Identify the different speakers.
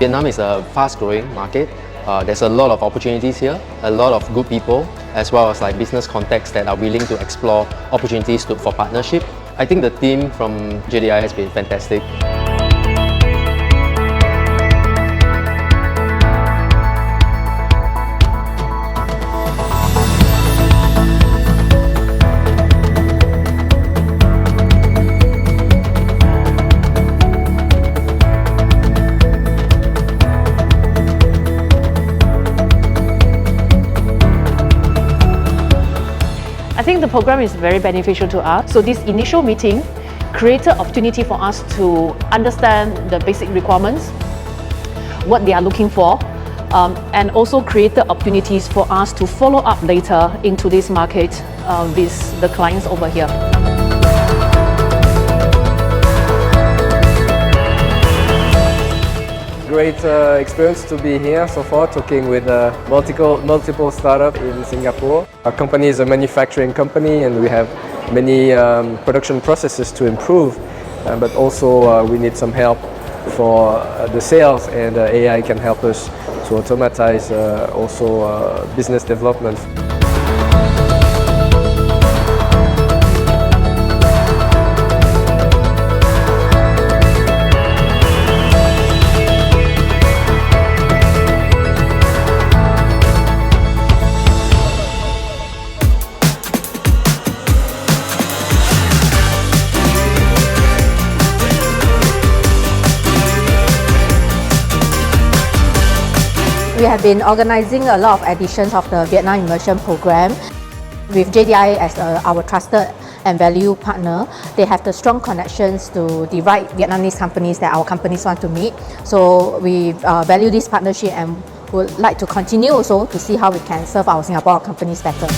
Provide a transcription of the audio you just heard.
Speaker 1: Vietnam is a fast-growing market. There's a lot of opportunities here, a lot of good people, as well as business contacts that are willing to explore opportunities for partnership. I think the team from JDI has been fantastic.
Speaker 2: I think the program is very beneficial to us. So this initial meeting created opportunity for us to understand the basic requirements, what they are looking for, and also created opportunities for us to follow up later into this market with the clients over here.
Speaker 3: Great experience to be here so far, talking with multiple startups in Singapore. Our company is a manufacturing company and we have many production processes to improve, but also we need some help for the sales, and AI can help us to automatize also business development.
Speaker 4: We have been organizing a lot of editions of the Vietnam Immersion Programme. With JDI as our trusted and value partner, they have the strong connections to the right Vietnamese companies that our companies want to meet. So we value this partnership and would like to continue also to see how we can serve our Singapore companies better.